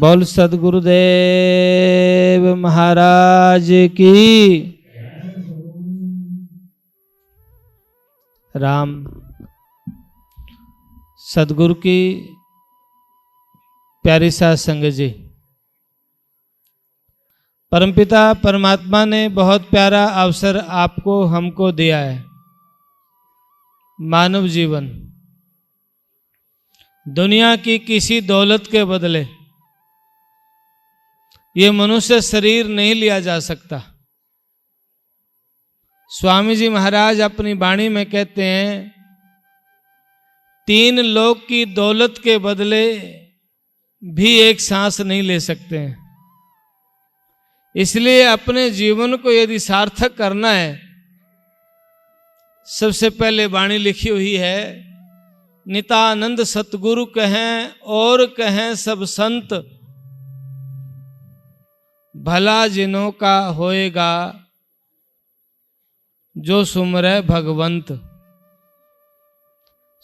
बोल सदगुरुदेव महाराज की। राम सदगुरु की प्यारी साध संगत जी, परमपिता परमात्मा ने बहुत प्यारा अवसर आपको हमको दिया है। मानव जीवन दुनिया की किसी दौलत के बदले ये मनुष्य शरीर नहीं लिया जा सकता। स्वामी जी महाराज अपनी वाणी में कहते हैं, 3 लोक की दौलत के बदले भी एक सांस नहीं ले सकते हैं। इसलिए अपने जीवन को यदि सार्थक करना है, सबसे पहले वाणी लिखी हुई है, नितानंद सतगुरु कहें और कहें सब संत, भला जिनों का होएगा जो सुमरे भगवंत।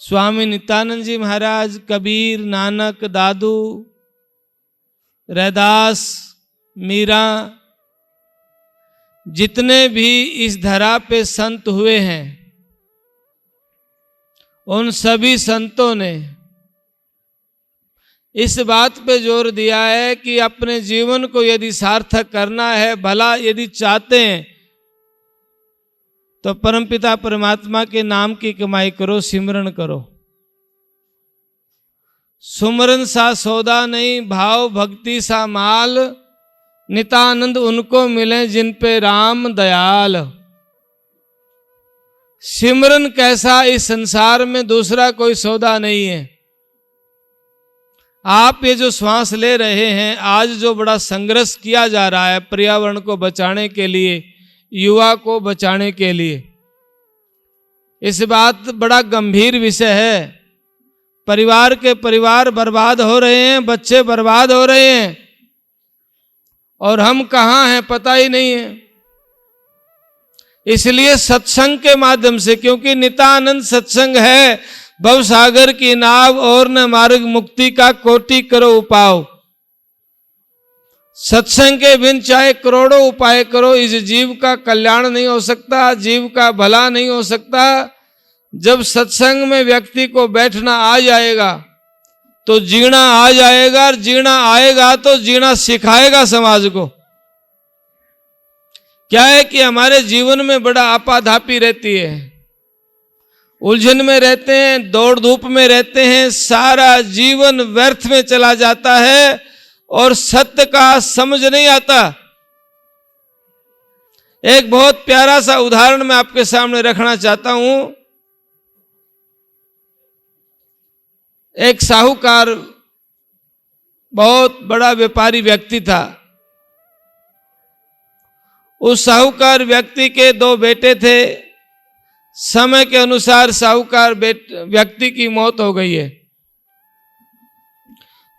स्वामी नित्यानंद जी महाराज, कबीर, नानक, दादू, रैदास, मीरा, जितने भी इस धरा पे संत हुए हैं, उन सभी संतों ने इस बात पे जोर दिया है कि अपने जीवन को यदि सार्थक करना है, भला यदि चाहते हैं, तो परमपिता परमात्मा के नाम की कमाई करो, सिमरन करो। सुमरन सा सौदा नहीं, भाव भक्ति सा माल, नितानंद उनको मिले जिन पे राम दयाल। सिमरन कैसा इस संसार में दूसरा कोई सौदा नहीं है। आप ये जो श्वास ले रहे हैं, आज जो बड़ा संघर्ष किया जा रहा है पर्यावरण को बचाने के लिए, युवा को बचाने के लिए, इस बात बड़ा गंभीर विषय है। परिवार के परिवार बर्बाद हो रहे हैं, बच्चे बर्बाद हो रहे हैं, और हम कहाँ हैं पता ही नहीं है। इसलिए सत्संग के माध्यम से, क्योंकि नितानंद सत्संग है भवसागर की नाव, और न मार्ग मुक्ति का कोटि करो उपाय। सत्संग के बिन चाहे करोड़ों उपाय करो, इस जीव का कल्याण नहीं हो सकता, जीव का भला नहीं हो सकता। जब सत्संग में व्यक्ति को बैठना आ जाएगा तो जीना आ जाएगा, और जीना आएगा तो जीना सिखाएगा समाज को। क्या है कि हमारे जीवन में बड़ा आपाधापी रहती है, उलझन में रहते हैं, दौड़ धूप में रहते हैं, सारा जीवन व्यर्थ में चला जाता है और सत्य का समझ नहीं आता। एक बहुत प्यारा सा उदाहरण मैं आपके सामने रखना चाहता हूं। एक साहूकार, बहुत बड़ा व्यापारी व्यक्ति था। उस साहूकार व्यक्ति के 2 बेटे थे। समय के अनुसार साहूकार व्यक्ति की मौत हो गई है।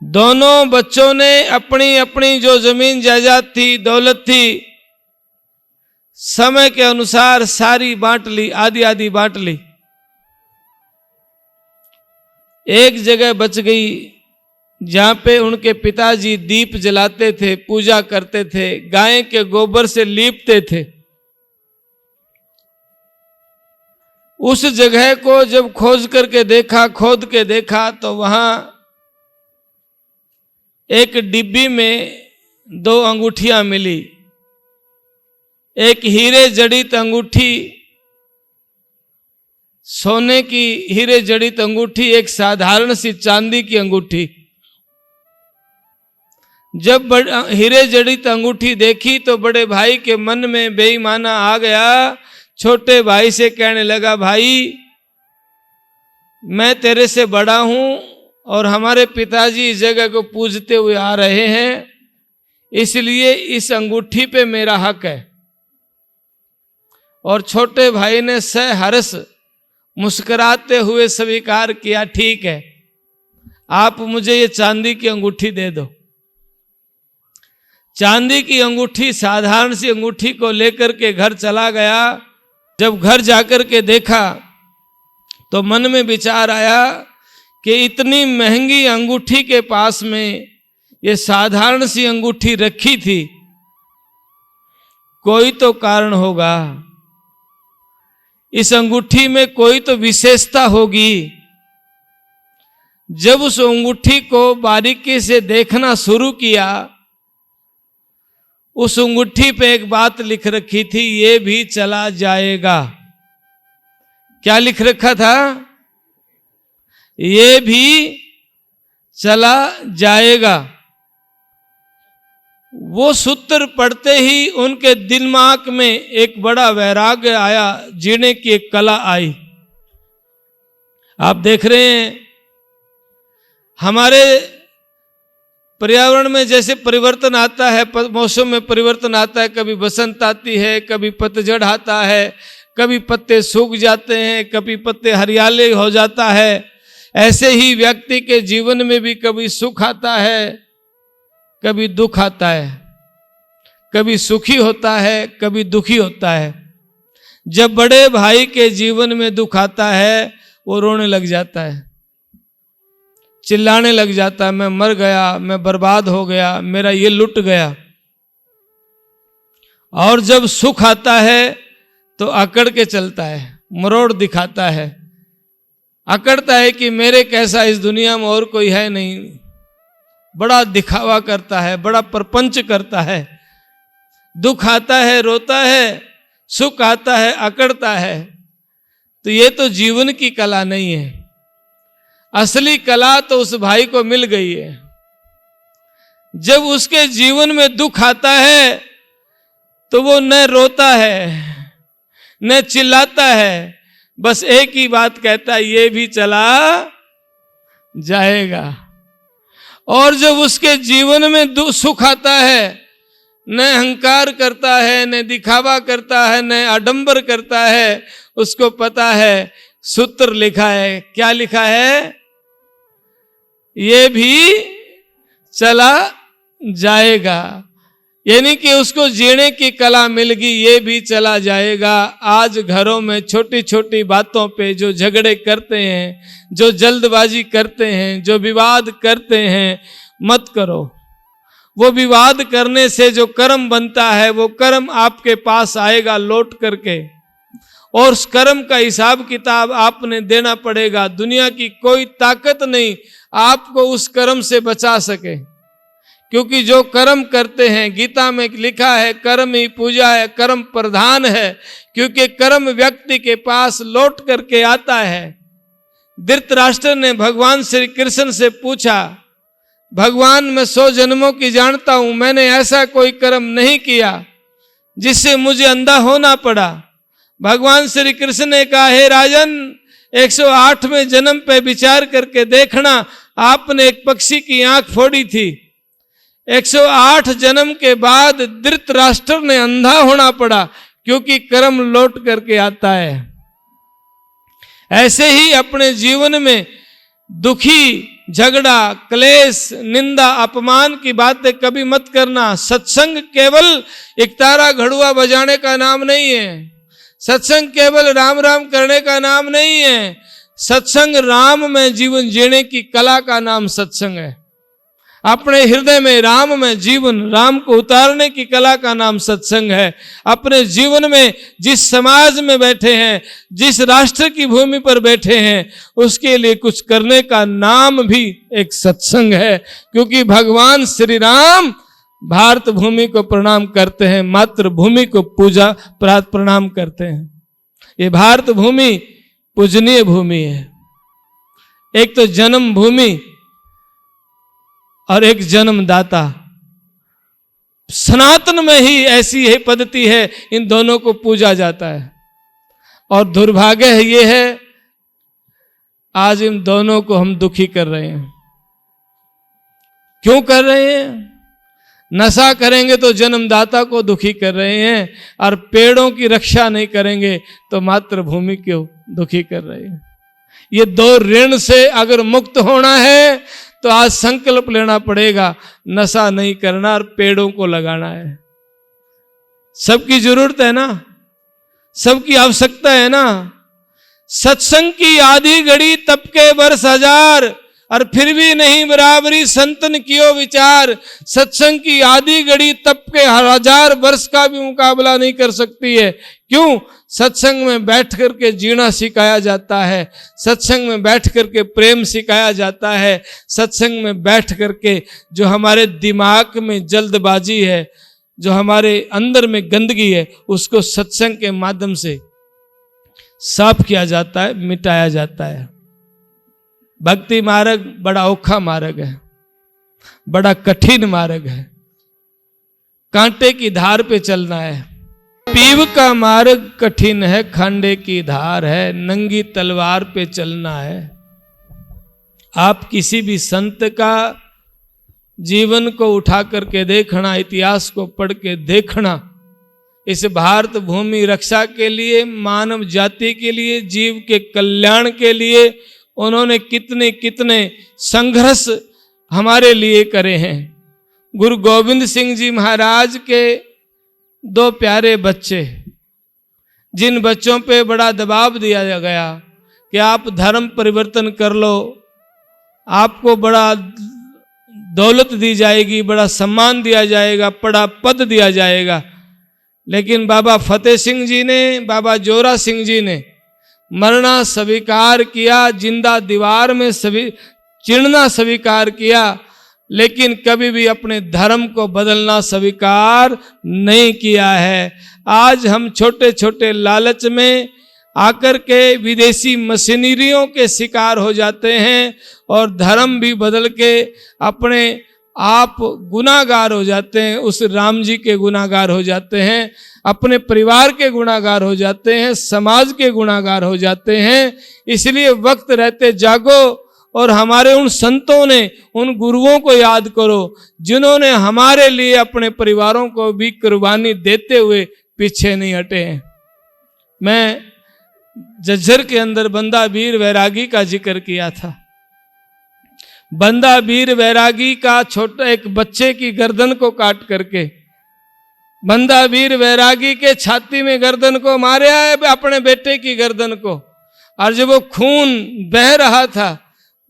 दोनों बच्चों ने अपनी अपनी जो जमीन जायदाद थी, दौलत थी, समय के अनुसार सारी बांट ली, आधी आधी बांट ली। एक जगह बच गई जहां पे उनके पिताजी दीप जलाते थे, पूजा करते थे, गाय के गोबर से लीपते थे। उस जगह को जब खोद के देखा तो वहां एक डिब्बी में 2 अंगूठियां मिली। एक हीरे जड़ित अंगूठी, सोने की हीरे जड़ित अंगूठी, एक साधारण सी चांदी की अंगूठी। जब हीरे जड़ित अंगूठी देखी तो बड़े भाई के मन में बेईमाना आ गया। छोटे भाई से कहने लगा, भाई मैं तेरे से बड़ा हूं और हमारे पिताजी इस जगह को पूजते हुए आ रहे हैं, इसलिए इस अंगूठी पे मेरा हक है। और छोटे भाई ने सहर्ष मुस्कुराते हुए स्वीकार किया, ठीक है, आप मुझे ये चांदी की अंगूठी दे दो। चांदी की अंगूठी, साधारण सी अंगूठी को लेकर के घर चला गया। जब घर जाकर के देखा तो मन में विचार आया कि इतनी महंगी अंगूठी के पास में ये साधारण सी अंगूठी रखी थी, कोई तो कारण होगा, इस अंगूठी में कोई तो विशेषता होगी। जब उस अंगूठी को बारीकी से देखना शुरू किया, उस अंगूठी पे एक बात लिख रखी थी, ये भी चला जाएगा। क्या लिख रखा था? ये भी चला जाएगा। वो सूत्र पढ़ते ही उनके दिमाग में एक बड़ा वैराग्य आया, जीने की एक कला आई। आप देख रहे हैं हमारे पर्यावरण में जैसे परिवर्तन आता है, मौसम में परिवर्तन आता है, कभी बसंत आती है, कभी पतझड़ आता है, कभी पत्ते सूख जाते हैं, कभी पत्ते हरियाले हो जाता है। ऐसे ही व्यक्ति के जीवन में भी कभी सुख आता है, कभी दुख आता है, कभी सुखी होता है, कभी दुखी होता है। जब बड़े भाई के जीवन में दुख आता है, वो रोने लग जाता है, चिल्लाने लग जाता है, मैं मर गया, मैं बर्बाद हो गया, मेरा ये लुट गया। और जब सुख आता है तो अकड़ के चलता है, मरोड़ दिखाता है, अकड़ता है कि मेरे कैसा इस दुनिया में और कोई है नहीं। बड़ा दिखावा करता है, बड़ा प्रपंच करता है। दुख आता है रोता है, सुख आता है अकड़ता है। तो ये तो जीवन की कला नहीं है। असली कला तो उस भाई को मिल गई है। जब उसके जीवन में दुख आता है तो वो न रोता है न चिल्लाता है, बस एक ही बात कहता है, ये भी चला जाएगा। और जब उसके जीवन में सुख आता है, न अहंकार करता है, न दिखावा करता है, न आडंबर करता है। उसको पता है, सूत्र लिखा है, क्या लिखा है? ये भी चला जाएगा। यानी कि उसको जीने की कला मिल गई, ये भी चला जाएगा। आज घरों में छोटी छोटी बातों पे जो झगड़े करते हैं, जो जल्दबाजी करते हैं, जो विवाद करते हैं, मत करो। वो विवाद करने से जो कर्म बनता है, वो कर्म आपके पास आएगा लौट करके, और उस कर्म का हिसाब किताब आपने देना पड़ेगा। दुनिया की कोई ताकत नहीं आपको उस कर्म से बचा सके, क्योंकि जो कर्म करते हैं, गीता में लिखा है, कर्म ही पूजा है, कर्म प्रधान है, क्योंकि कर्म व्यक्ति के पास लौट करके आता है। धृतराष्ट्र ने भगवान श्री कृष्ण से पूछा, भगवान मैं 100 जन्मों की जानता हूं, मैंने ऐसा कोई कर्म नहीं किया जिससे मुझे अंधा होना पड़ा। भगवान श्री कृष्ण ने कहा, हे राजन, 108वें जन्म पे विचार करके देखना, आपने एक पक्षी की आंख फोड़ी थी। 108 जन्म के बाद धृतराष्ट्र ने अंधा होना पड़ा, क्योंकि कर्म लौट करके आता है। ऐसे ही अपने जीवन में दुखी, झगड़ा, क्लेश, निंदा, अपमान की बातें कभी मत करना। सत्संग केवल एक तारा घड़ुआ बजाने का नाम नहीं है। सत्संग केवल राम राम करने का नाम नहीं है। सत्संग राम में जीवन जीने की कला का नाम सत्संग है। अपने हृदय में राम में जीवन, राम को उतारने की कला का नाम सत्संग है। अपने जीवन में जिस समाज में बैठे हैं, जिस राष्ट्र की भूमि पर बैठे हैं, उसके लिए कुछ करने का नाम भी एक सत्संग है। क्योंकि भगवान श्री राम भारत भूमि को प्रणाम करते हैं, मातृभूमि को पूजा प्रणाम करते हैं। ये भारत भूमि पूजनीय भूमि है। एक तो जन्म भूमि और एक जन्मदाता। सनातन में ही ऐसी है पद्धति है, इन दोनों को पूजा जाता है। और दुर्भाग्य है ये है, आज इन दोनों को हम दुखी कर रहे हैं। क्यों कर रहे हैं? नशा करेंगे तो जन्मदाता को दुखी कर रहे हैं, और पेड़ों की रक्षा नहीं करेंगे तो मातृभूमि को दुखी कर रहे हैं। ये दो ऋण से अगर मुक्त होना है तो आज संकल्प लेना पड़ेगा, नशा नहीं करना और पेड़ों को लगाना है। सबकी जरूरत है ना, सबकी आवश्यकता है ना। सत्संग की आधी घड़ी तप के वर्ष हजार, और फिर भी नहीं बराबरी संतन कियो विचार। सत्संग की आदि घड़ी तप के 1000 वर्ष का भी मुकाबला नहीं कर सकती है। क्यों? सत्संग में बैठ करके जीना सिखाया जाता है, सत्संग में बैठ करके प्रेम सिखाया जाता है, सत्संग में बैठ करके जो हमारे दिमाग में जल्दबाजी है, जो हमारे अंदर में गंदगी है, उसको सत्संग के माध्यम से साफ किया जाता है, मिटाया जाता है। भक्ति मार्ग बड़ा औखा मार्ग है, बड़ा कठिन मार्ग है, कांटे की धार पे चलना है। पीव का मार्ग कठिन है, खांडे की धार है, नंगी तलवार पे चलना है। आप किसी भी संत का जीवन को उठा करके देखना, इतिहास को पढ़ के देखना, इस भारत भूमि रक्षा के लिए, मानव जाति के लिए, जीव के कल्याण के लिए उन्होंने कितने कितने संघर्ष हमारे लिए करे हैं। गुरु गोविंद सिंह जी महाराज के 2 प्यारे बच्चे, जिन बच्चों पे बड़ा दबाव दिया गया कि आप धर्म परिवर्तन कर लो, आपको बड़ा दौलत दी जाएगी, बड़ा सम्मान दिया जाएगा, बड़ा पद दिया जाएगा। लेकिन बाबा फतेह सिंह जी ने, बाबा जोरा सिंह जी ने मरना स्वीकार किया, जिंदा दीवार में चिढ़ना स्वीकार किया, लेकिन कभी भी अपने धर्म को बदलना स्वीकार नहीं किया है। आज हम छोटे छोटे लालच में आकर के विदेशी मशीनरियों के शिकार हो जाते हैं और धर्म भी बदल के अपने आप गुनाहगार हो जाते हैं, उस राम जी के गुनाहगार हो जाते हैं, अपने परिवार के गुनाहगार हो जाते हैं, समाज के गुनाहगार हो जाते हैं। इसलिए वक्त रहते जागो और हमारे उन संतों ने, उन गुरुओं को याद करो जिन्होंने हमारे लिए अपने परिवारों को भी कुर्बानी देते हुए पीछे नहीं हटे हैं। मैं झज्जर के अंदर बंदा वीर वैरागी का जिक्र किया था। बंदा वीर वैरागी का छोटा एक बच्चे की गर्दन को काट करके, बंदा वीर वैरागी के छाती में गर्दन को मारा है, अपने बेटे की गर्दन को, और जब वो खून बह रहा था,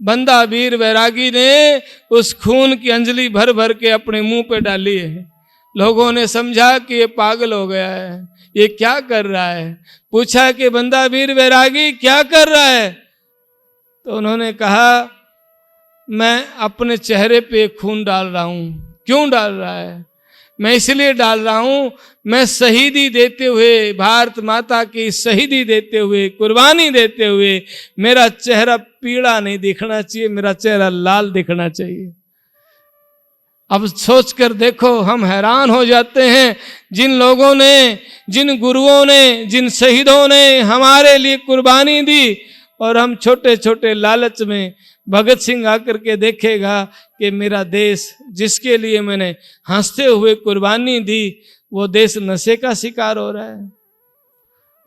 बंदा वीर वैरागी ने उस खून की अंजलि भर भर के अपने मुंह पे डाली है। लोगों ने समझा कि ये पागल हो गया है, ये क्या कर रहा है। पूछा कि बंदा वीर वैरागी क्या कर रहा है, तो उन्होंने कहा मैं अपने चेहरे पे खून डाल रहा हूं। क्यों डाल रहा है? मैं इसलिए डाल रहा हूं, मैं शहीदी देते हुए, भारत माता की शहीदी देते हुए, कुर्बानी देते हुए मेरा चेहरा पीला नहीं दिखना चाहिए, मेरा चेहरा लाल दिखना चाहिए। अब सोच कर देखो, हम हैरान हो जाते हैं, जिन लोगों ने, जिन गुरुओं ने, जिन शहीदों ने हमारे लिए कुर्बानी दी, और हम छोटे छोटे लालच में, भगत सिंह आकर के देखेगा कि मेरा देश जिसके लिए मैंने हंसते हुए कुर्बानी दी, वो देश नशे का शिकार हो रहा है,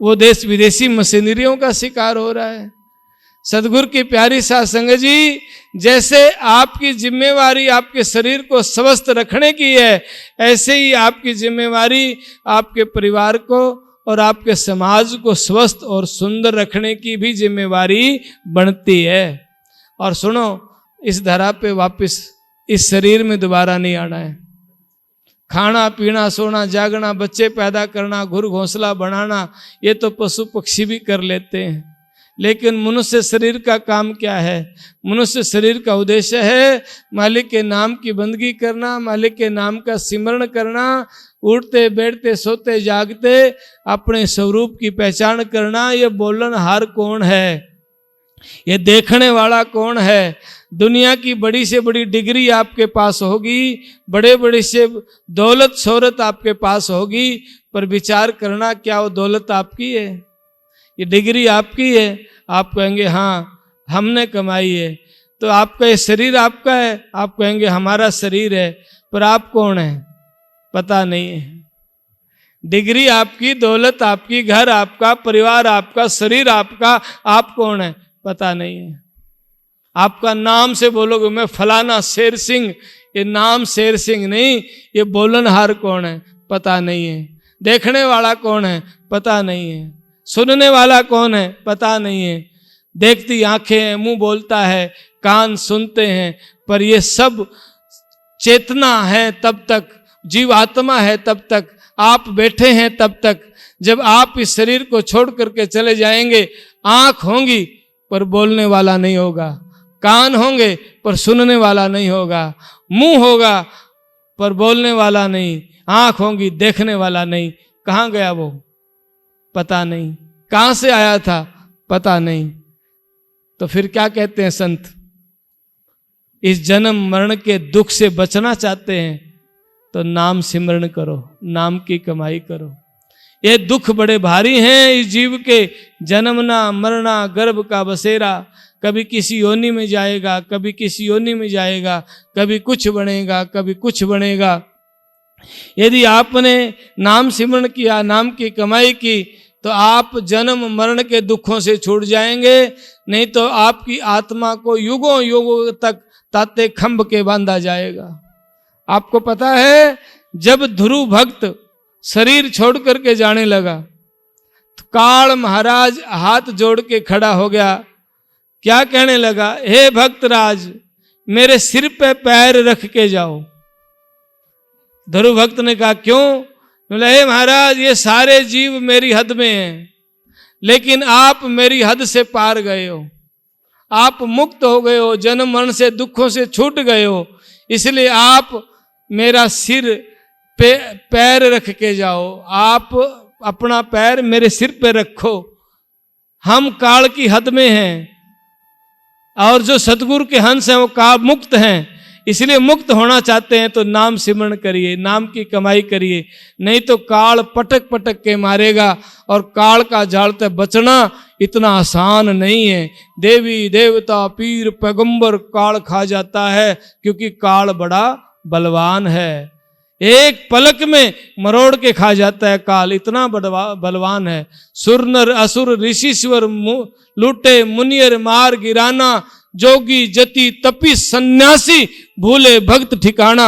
वो देश विदेशी मशीनरियों का शिकार हो रहा है। सदगुरु की प्यारी साध संगत जी, जैसे आपकी जिम्मेवारी आपके शरीर को स्वस्थ रखने की है, ऐसे ही आपकी जिम्मेवारी आपके परिवार को और आपके समाज को स्वस्थ और सुंदर रखने की भी जिम्मेवारी बनती है। और सुनो, इस धरा पे वापस इस शरीर में दोबारा नहीं आना है। खाना पीना, सोना जागना, बच्चे पैदा करना, घर घोंसला बनाना, ये तो पशु पक्षी भी कर लेते हैं, लेकिन मनुष्य शरीर का काम क्या है? मनुष्य शरीर का उद्देश्य है मालिक के नाम की बंदगी करना, मालिक के नाम का सिमरण करना, उठते बैठते सोते जागते अपने स्वरूप की पहचान करना। ये बोलनहार कौन है? ये देखने वाला कौन है? दुनिया की बड़ी से बड़ी डिग्री आपके पास होगी, बड़े बड़े से दौलत शोहरत आपके पास होगी, पर विचार करना क्या वो दौलत आपकी है? ये डिग्री आपकी है? आप कहेंगे हाँ हमने कमाई है। तो आपका ये शरीर आपका है? आप कहेंगे हमारा शरीर है, पर आप कौन है? पता नहीं है। डिग्री आपकी, दौलत आपकी, घर आपका, परिवार आपका, शरीर आपका, आप कौन है? पता नहीं है। आपका नाम से बोलोगे मैं फलाना शेर सिंह, ये नाम शेर सिंह नहीं, ये बोलनहार कौन है? पता नहीं है। देखने वाला कौन है? पता नहीं है। सुनने वाला कौन है? पता नहीं है। देखती आंखें हैं, मुंह बोलता है, कान सुनते हैं, पर ये सब चेतना है तब तक, जीव आत्मा है तब तक, आप बैठे हैं तब तक। जब आप इस शरीर को छोड़ करके चले जाएंगे, आंख होंगी पर बोलने वाला नहीं होगा, कान होंगे पर सुनने वाला नहीं होगा, मुंह होगा पर बोलने वाला नहीं, आंख होंगी देखने वाला नहीं। कहाँ गया वो? पता नहीं। कहाँ से आया था? पता नहीं। तो फिर क्या कहते हैं संत? इस जन्म मरण के दुख से बचना चाहते हैं तो नाम सिमरण करो, नाम की कमाई करो। ये दुख बड़े भारी हैं इस जीव के, जन्मना मरना गर्भ का बसेरा, कभी किसी योनि में जाएगा, कभी किसी योनि में जाएगा, कभी कुछ बनेगा, कभी कुछ बनेगा। यदि आपने नाम सिमरण किया, नाम की कमाई की, तो आप जन्म मरण के दुखों से छूट जाएंगे। नहीं तो आपकी आत्मा को युगों युगों तक ताते खंभ के बांधा जाएगा। आपको पता है, जब ध्रुव भक्त शरीर छोड़ करके जाने लगा तो काल महाराज हाथ जोड़ के खड़ा हो गया। क्या कहने लगा? हे भक्तराज, मेरे सिर पे पैर रख के जाओ। ध्रुव भक्त ने कहा क्यों? बोले हे महाराज, ये सारे जीव मेरी हद में हैं, लेकिन आप मेरी हद से पार गए हो, आप मुक्त हो गए हो, जन्म मरण से दुखों से छूट गए हो, इसलिए आप मेरा सिर पे पैर रख के जाओ। आप अपना पैर मेरे सिर पे रखो। हम काल की हद में हैं और जो सतगुरु के हंस हैं वो काल मुक्त हैं, इसलिए मुक्त होना चाहते हैं तो नाम सिमरण करिए, नाम की कमाई करिए, नहीं तो काल पटक पटक के मारेगा। और काल का जाल से बचना इतना आसान नहीं है। देवी देवता पीर पैगंबर काल खा जाता है, क्योंकि काल बड़ा बलवान है। एक पलक में मरोड़ के खा जाता है काल, इतना बलवान है। सुर नर असुर ऋषिश्वर लूटे मुनियर मार गिराना, जोगी जति तपी सन्यासी भूले भक्त ठिकाना।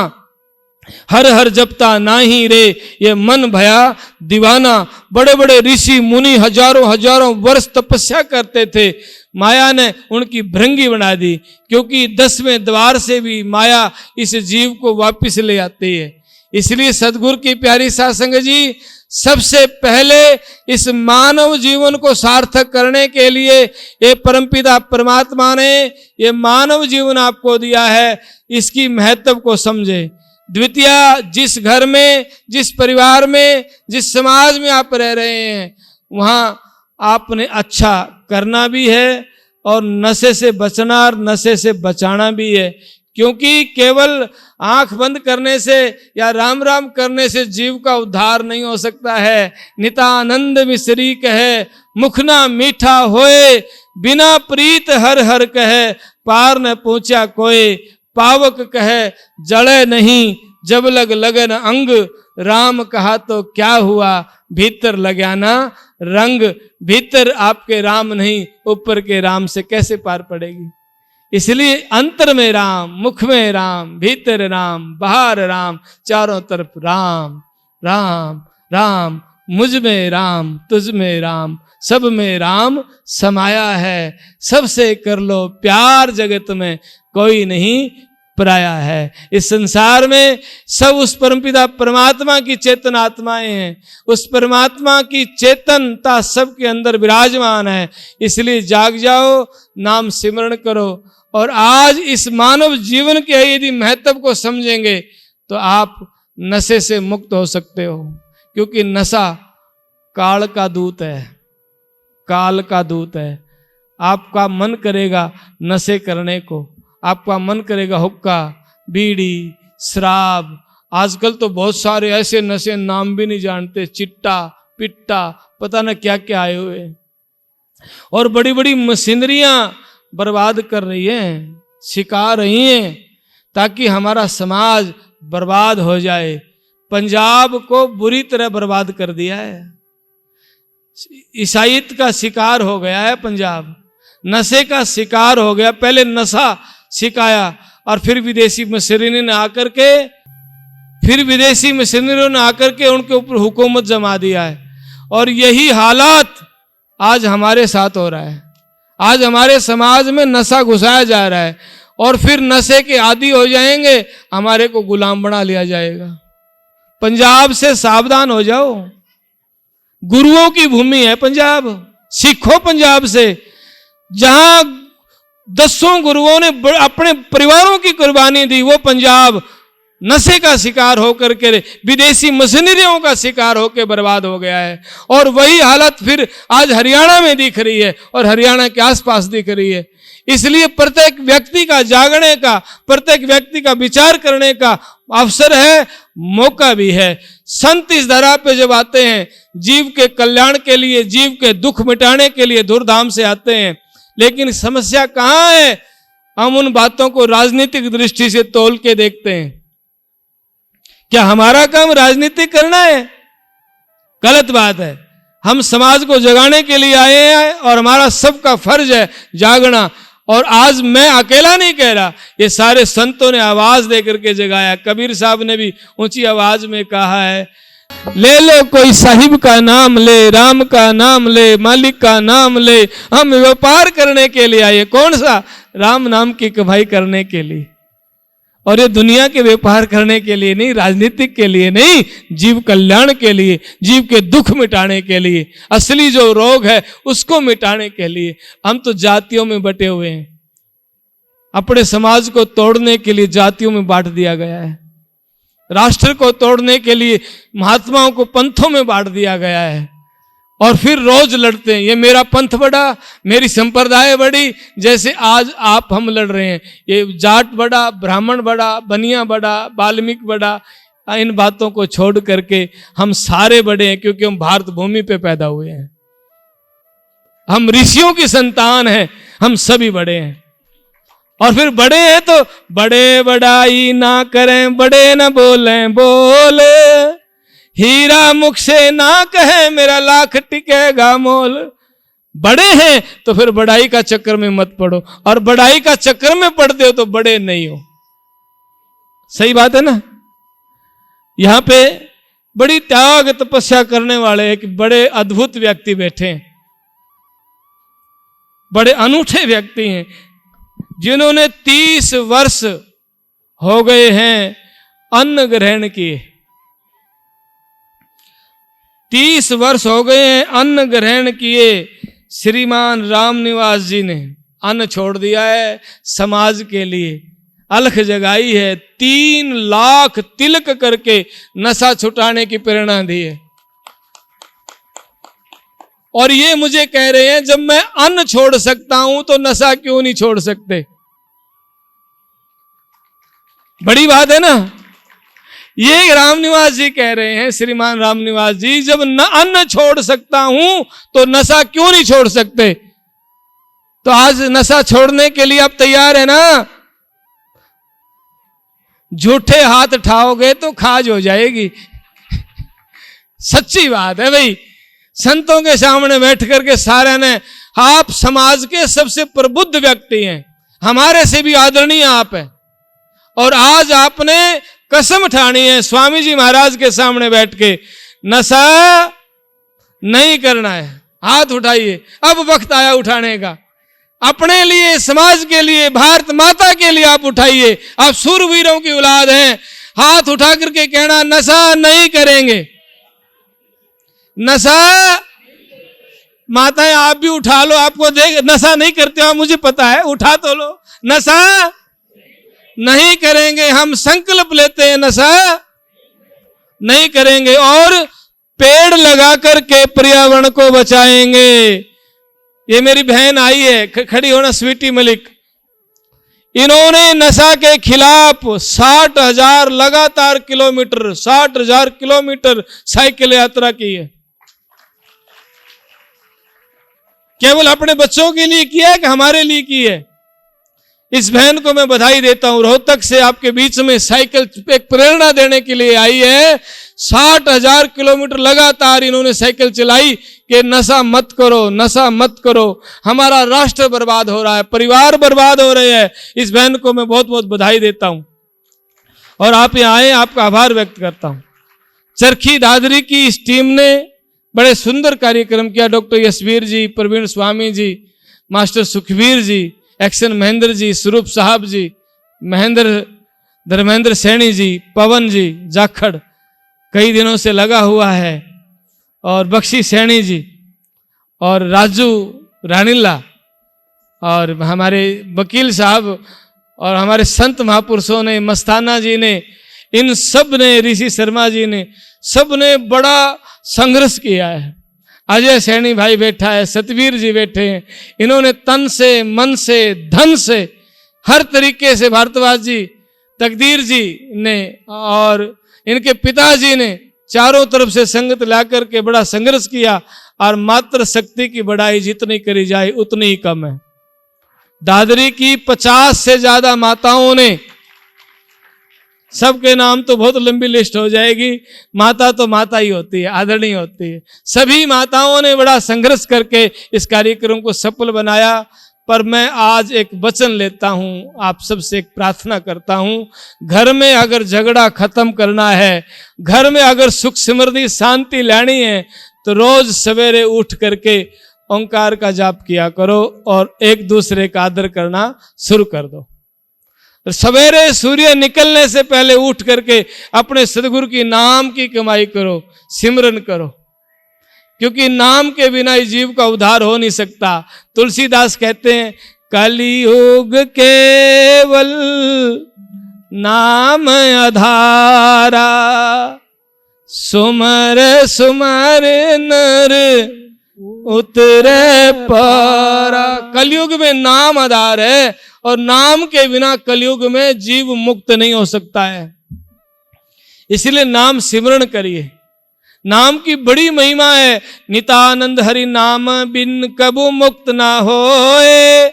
हर हर जपता नाही रे ये मन भया दीवाना। बड़े बड़े ऋषि मुनि हजारों हजारों वर्ष तपस्या करते थे, माया ने उनकी भृंगी बना दी, क्योंकि 10वें द्वार से भी माया इस जीव को वापस ले आती है। इसलिए सदगुरु की प्यारी साध संगत जी, सबसे पहले इस मानव जीवन को सार्थक करने के लिए ये परमपिता परमात्मा ने ये मानव जीवन आपको दिया है, इसकी महत्व को समझे। द्वितीय, जिस घर में, जिस परिवार में, जिस समाज में आप रह रहे हैं, वहाँ आपने अच्छा करना भी है और नशे से बचना और नशे से बचाना भी है। क्योंकि केवल आंख बंद करने से या राम राम करने से जीव का उद्धार नहीं हो सकता है। नितानंद मिश्री कहे मुखना मीठा होए, बिना प्रीत हर हर कहे, पार न पहुंचा कोई। पावक कहे जड़े नहीं, जब लग लगन अंग, राम कहा तो क्या हुआ, भीतर लगा ना रंग। भीतर आपके राम नहीं, ऊपर के राम से कैसे पार पड़ेगी? इसलिए अंतर में राम, मुख में राम, भीतर राम, बाहर राम, चारों तरफ राम राम राम। मुझ में राम, तुझ में राम, सब में राम समाया है। सबसे कर लो प्यार, जगत में कोई नहीं पराया है। इस संसार में सब उस परमपिता परमात्मा की चेतन आत्माएं हैं, उस परमात्मा की चेतनता सबके अंदर विराजमान है। इसलिए जाग जाओ, नाम सिमरण करो। और आज इस मानव जीवन के यदि महत्व को समझेंगे तो आप नशे से मुक्त हो सकते हो, क्योंकि नशा काल का दूत है, काल का दूत है। आपका मन करेगा नशे करने को, आपका मन करेगा हुक्का, बीड़ी, शराब। आजकल तो बहुत सारे ऐसे नशे नाम भी नहीं जानते, चिट्टा, पिट्टा, पता न क्या क्या आए हुए। और बड़ी बड़ी मशीनरियां बर्बाद कर रही हैं, सिखा रही हैं, ताकि हमारा समाज बर्बाद हो जाए। पंजाब को बुरी तरह बर्बाद कर दिया है, ईसाईयत का शिकार हो गया है पंजाब, नशे का शिकार हो गया। पहले नशा सिखाया और फिर विदेशी मशीनरी ने आकर के उनके ऊपर हुकूमत जमा दिया है। और यही हालात आज हमारे साथ हो रहा है। आज हमारे समाज में नशा घुसाया जा रहा है और फिर नशे के आदी हो जाएंगे, हमारे को गुलाम बना लिया जाएगा। पंजाब से सावधान हो जाओ, गुरुओं की भूमि है पंजाब, सीखो पंजाब से। जहां दसों गुरुओं ने अपने परिवारों की कुर्बानी दी, वो पंजाब नशे का शिकार होकर के, विदेशी मशीनरियों का शिकार होकर बर्बाद हो गया है। और वही हालत फिर आज हरियाणा में दिख रही है और हरियाणा के आसपास दिख रही है। इसलिए प्रत्येक व्यक्ति का जागने का, प्रत्येक व्यक्ति का विचार करने का अवसर है, मौका भी है। संत इस धरा पे जब आते हैं, जीव के कल्याण के लिए, जीव के दुख मिटाने के लिए धूमधाम से आते हैं। लेकिन समस्या कहां है? हम उन बातों को राजनीतिक दृष्टि से तोल के देखते हैं। क्या हमारा काम राजनीति करना है? गलत बात है। हम समाज को जगाने के लिए आए हैं और हमारा सबका फर्ज है जागना। और आज मैं अकेला नहीं कह रहा, ये सारे संतों ने आवाज दे करके जगाया। कबीर साहब ने भी ऊंची आवाज में कहा है, ले लो कोई साहिब का नाम ले, राम का नाम ले, मालिक का नाम ले, हम व्यापार करने के लिए आए। कौन सा? राम नाम की कमाई करने के लिए। और ये दुनिया के व्यापार करने के लिए नहीं, राजनीतिक के लिए नहीं, जीव कल्याण के लिए, जीव के दुख मिटाने के लिए, असली जो रोग है उसको मिटाने के लिए। हम तो जातियों में बटे हुए हैं। अपने समाज को तोड़ने के लिए जातियों में बांट दिया गया है। राष्ट्र को तोड़ने के लिए महात्माओं को पंथों में बांट दिया गया है। और फिर रोज लड़ते हैं, ये मेरा पंथ बड़ा, मेरी संप्रदाय बड़ी। जैसे आज आप हम लड़ रहे हैं, ये जाट बड़ा, ब्राह्मण बड़ा, बनिया बड़ा, वाल्मीकि बड़ा। इन बातों को छोड़ करके हम सारे बड़े हैं, क्योंकि हम भारत भूमि पे पैदा हुए हैं। हम ऋषियों की संतान हैं, हम सभी बड़े हैं। और फिर बड़े हैं तो बड़े बड़ाई ना करें, बड़े न बोलें बोले, हीरा मुख से ना कहे मेरा लाख टिकेगा मोल। बड़े हैं तो फिर बड़ाई का चक्कर में मत पड़ो, और बड़ाई का चक्कर में पड़ते हो तो बड़े नहीं हो। सही बात है ना? यहां पे बड़ी त्याग तपस्या करने वाले एक बड़े अद्भुत व्यक्ति बैठे हैं, बड़े अनूठे व्यक्ति हैं, जिन्होंने 30 वर्ष हो गए हैं अन्न ग्रहण किए। 30 वर्ष हो गए हैं अन्न ग्रहण किए। श्रीमान रामनिवास जी ने अन्न छोड़ दिया है, समाज के लिए अलख जगाई है। 3 लाख तिलक करके नशा छुटाने की प्रेरणा दी है। और ये मुझे कह रहे हैं, जब मैं अन्न छोड़ सकता हूं तो नशा क्यों नहीं छोड़ सकते? बड़ी बात है ना? ये रामनिवास जी कह रहे हैं, श्रीमान रामनिवास जी, जब न अन्न छोड़ सकता हूं तो नशा क्यों नहीं छोड़ सकते? तो आज नशा छोड़ने के लिए आप तैयार है ना? झूठे हाथ उठाओगे तो खाज हो जाएगी। सच्ची बात है भाई। संतों के सामने बैठ करके सारे ने, आप समाज के सबसे प्रबुद्ध व्यक्ति हैं, हमारे से भी आदरणीय आप हैं। और आज आपने कसम ठानी है स्वामी जी महाराज के सामने बैठ के, नशा नहीं करना है। हाथ उठाइए, अब वक्त आया उठाने का। अपने लिए, समाज के लिए, भारत माता के लिए आप उठाइए। आप सूरवीरों की औलाद हैं। हाथ उठा करके कहना, नशा नहीं करेंगे। नशा, माताएं आप भी उठा लो, आपको देख नशा नहीं करते हो मुझे पता है, उठा तो लो। नशा नहीं करेंगे, हम संकल्प लेते हैं, नशा नहीं करेंगे। और पेड़ लगा करके पर्यावरण को बचाएंगे। ये मेरी बहन आई है, खड़ी होना, स्वीटी मलिक। इन्होंने नशा के खिलाफ 60,000 लगातार किलोमीटर, 60,000 किलोमीटर साइकिल यात्रा की है। केवल अपने बच्चों के लिए किया है कि हमारे लिए की है? इस बहन को मैं बधाई देता हूं। रोहतक से आपके बीच में साइकिल एक प्रेरणा देने के लिए आई है। 60,000 किलोमीटर लगातार इन्होंने साइकिल चलाई कि नशा मत करो, नशा मत करो। हमारा राष्ट्र बर्बाद हो रहा है, परिवार बर्बाद हो रहे हैं। इस बहन को मैं बहुत बहुत बधाई देता हूं और आप यहाँ आए, आपका आभार व्यक्त करता हूं। चरखी दादरी की इस टीम ने बड़े सुंदर कार्यक्रम किया। डॉक्टर यशवीर जी, प्रवीण स्वामी जी, मास्टर सुखबीर जी, एक्शन महेंद्र जी, स्वरूप साहब जी, धर्मेंद्र सैनी जी, पवन जी जाखड़ कई दिनों से लगा हुआ है, और बख्शी सैनी जी और राजू रानीला और हमारे वकील साहब और हमारे संत महापुरुषों ने, मस्ताना जी ने, इन सब ने, ऋषि शर्मा जी ने, सब ने बड़ा संघर्ष किया है। अजय सैनी भाई बैठा है, सतवीर जी बैठे हैं, इन्होंने तन से, मन से, धन से, हर तरीके से, भारद्वाज जी, तकदीर जी ने और इनके पिताजी ने चारों तरफ से संगत लाकर के बड़ा संघर्ष किया। और मात्र शक्ति की बढ़ाई जितनी करी जाए उतनी ही कम है। दादरी की 50 से ज्यादा माताओं ने, सबके नाम तो बहुत लंबी लिस्ट हो जाएगी, माता तो माता ही होती है, आदरणीय होती है। सभी माताओं ने बड़ा संघर्ष करके इस कार्यक्रम को सफल बनाया। पर मैं आज एक वचन लेता हूं, आप सबसे एक प्रार्थना करता हूं, घर में अगर झगड़ा खत्म करना है, घर में अगर सुख समृद्धि शांति लानी है, तो रोज सवेरे उठ करके ओंकार का जाप किया करो और एक दूसरे का आदर करना शुरू कर दो। सवेरे सूर्य निकलने से पहले उठ करके अपने सदगुरु की नाम की कमाई करो, सिमरन करो, क्योंकि नाम के बिना इस जीव का उद्धार हो नहीं सकता। तुलसीदास कहते हैं, कलियुग केवल नाम आधारा, सुमर सुमर नर उतरे पारा। कलयुग में नाम आधार है और नाम के बिना कलयुग में जीव मुक्त नहीं हो सकता है। इसलिए नाम सिमरण करिए। नाम की बड़ी महिमा है। नितानंद हरि नाम बिन कबू मुक्त ना होए,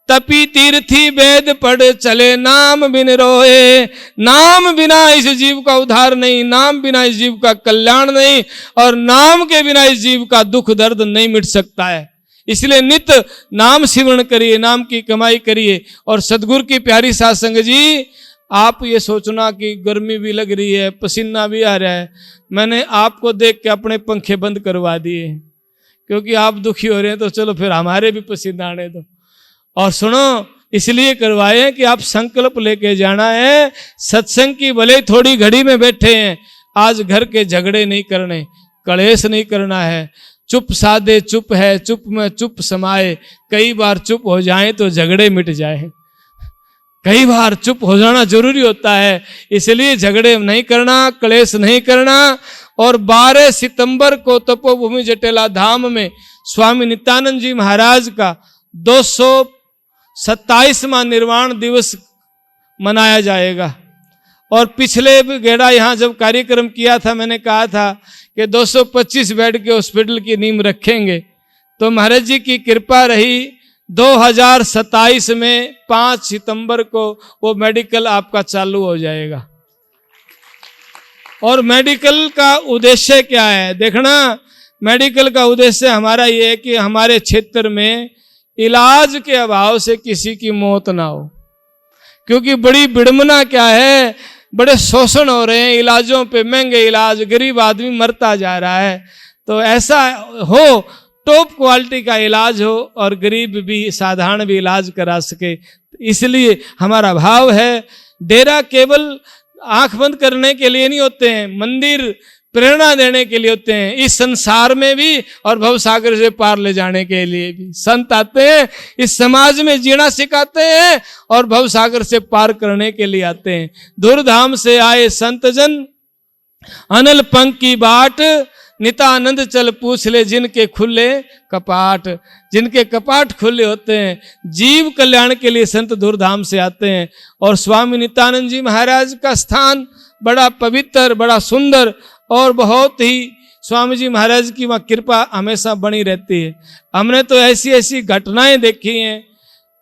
तपी तीर्थी वेद पढ़ चले नाम बिन रोए। नाम बिना इस जीव का उद्धार नहीं, नाम बिना इस जीव का कल्याण नहीं, और नाम के बिना इस जीव का दुख दर्द नहीं मिट सकता है। इसलिए नित नाम सिमरण करिए, नाम की कमाई करिए। और सदगुरु की प्यारी साध संगत जी, आप ये सोचना कि गर्मी भी लग रही है, पसीना भी आ रहा है, मैंने आपको देख के अपने पंखे बंद करवा दिए, क्योंकि आप दुखी हो रहे हैं, तो चलो फिर हमारे भी पसीना आने दो। और सुनो, इसलिए करवाए कि आप संकल्प लेके जाना है। सत्संग की भले थोड़ी घड़ी में बैठे हैं, आज घर के झगड़े नहीं करने, कलेश नहीं करना है। चुप साधे चुप है, चुप में चुप समाए। कई बार चुप हो जाए तो झगड़े मिट जाए, कई बार चुप हो जाना जरूरी होता है। इसलिए झगड़े नहीं करना, कलेश नहीं करना। और 12 सितंबर को तपोभूमि जटेला धाम में स्वामी नित्यानंद जी महाराज का 227वां निर्वाण दिवस मनाया जाएगा। और पिछले गेड़ा यहाँ जब कार्यक्रम किया था, मैंने कहा था कि 225 बेड के हॉस्पिटल की नींव रखेंगे। तो महाराज जी की कृपा रही, 2027 में 5 सितंबर को वो मेडिकल आपका चालू हो जाएगा। और मेडिकल का उद्देश्य क्या है देखना, मेडिकल का उद्देश्य हमारा ये है कि हमारे क्षेत्र में इलाज के अभाव से किसी की मौत ना हो। क्योंकि बड़ी विडंबना क्या है, बड़े शोषण हो रहे हैं इलाजों पे, महंगे इलाज, गरीब आदमी मरता जा रहा है। तो ऐसा हो, टॉप क्वालिटी का इलाज हो और गरीब भी साधारण भी इलाज करा सके। इसलिए हमारा भाव है, डेरा केवल आंख बंद करने के लिए नहीं होते हैं, मंदिर प्रेरणा देने के लिए होते हैं। इस संसार में भी और भवसागर से पार ले जाने के लिए भी संत आते हैं, इस समाज में जीना सिखाते हैं और भवसागर से पार करने के लिए आते हैं। दूरधाम से आए संत जन, अनल पंख की बाट, नितानंद चल पूछ ले जिनके खुले कपाट। जिनके कपाट खुले होते हैं, जीव कल्याण के लिए संत दूरधाम से आते हैं। और स्वामी नित्यानंद जी महाराज का स्थान बड़ा पवित्र, बड़ा सुंदर और बहुत ही स्वामी जी महाराज की वहाँ कृपा हमेशा बनी रहती है। हमने तो ऐसी ऐसी घटनाएं देखी हैं,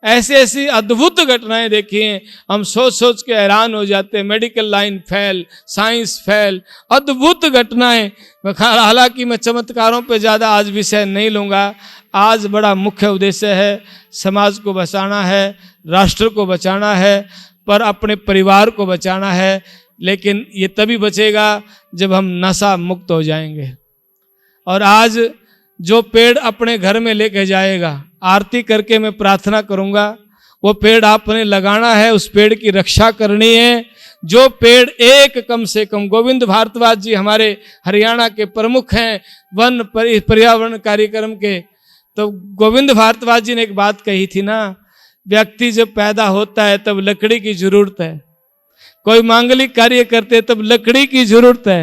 ऐसी ऐसी अद्भुत घटनाएं देखी हैं, हम सोच सोच के हैरान हो जाते हैं। Medical line fail, science fail, अद्भुत घटनाएं। हालांकि मैं चमत्कारों पे ज़्यादा आज विषय नहीं लूँगा। आज बड़ा मुख्य उद्देश्य है, समाज को बचाना है, राष्ट्र को बचाना है, पर अपने परिवार को बचाना है। लेकिन ये तभी बचेगा जब हम नशा मुक्त हो जाएंगे। और आज जो पेड़ अपने घर में लेके जाएगा, आरती करके मैं प्रार्थना करूंगा। वो पेड़ आपने लगाना है, उस पेड़ की रक्षा करनी है। जो पेड़ एक कम से कम, गोविंद भारद्वाज जी हमारे हरियाणा के प्रमुख हैं वन पर्यावरण कार्यक्रम के, तो गोविंद भारद्वाज जी ने एक बात कही थी ना, व्यक्ति जब पैदा होता है तब लकड़ी की जरूरत है, कोई मांगलिक कार्य करते हैं तब लकड़ी की जरूरत है,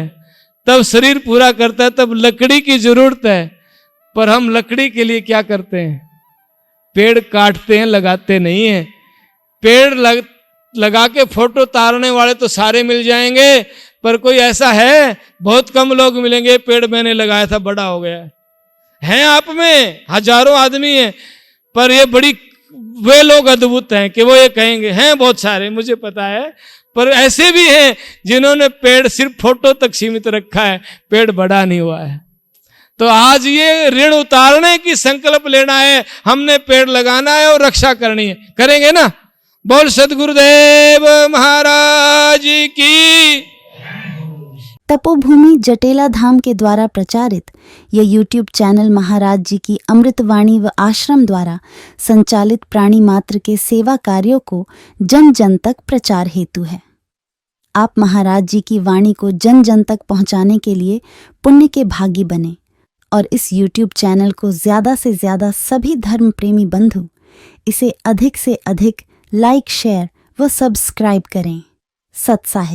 तब शरीर पूरा करता है तब लकड़ी की जरूरत है। पर हम लकड़ी के लिए क्या करते हैं? पेड़ काटते हैं, लगाते नहीं हैं। पेड़ लगा के फोटो तारने वाले तो सारे मिल जाएंगे, पर कोई ऐसा है, बहुत कम लोग मिलेंगे पेड़ मैंने लगाया था बड़ा हो गया है। आप में हजारों आदमी हैं, पर ये वे लोग अद्भुत हैं कि वो ये कहेंगे, हैं बहुत सारे मुझे पता है, पर ऐसे भी हैं जिन्होंने पेड़ सिर्फ फोटो तक सीमित रखा है, पेड़ बड़ा नहीं हुआ है। तो आज ये ऋण उतारने की संकल्प लेना है, हमने पेड़ लगाना है और रक्षा करनी है। करेंगे ना? बोल सद्गुरुदेव महाराज की। तपोभूमि जटेला धाम के द्वारा प्रचारित यह यूट्यूब चैनल महाराज जी की अमृतवाणी व आश्रम द्वारा संचालित प्राणी मात्र के सेवा कार्यों को जन जन तक प्रचार हेतु है। आप महाराज जी की वाणी को जन जन तक पहुंचाने के लिए पुण्य के भागी बने और इस यूट्यूब चैनल को ज्यादा से ज्यादा सभी धर्म प्रेमी बंधु इसे अधिक से अधिक लाइक, शेयर व सब्सक्राइब करें। सत्साहिब।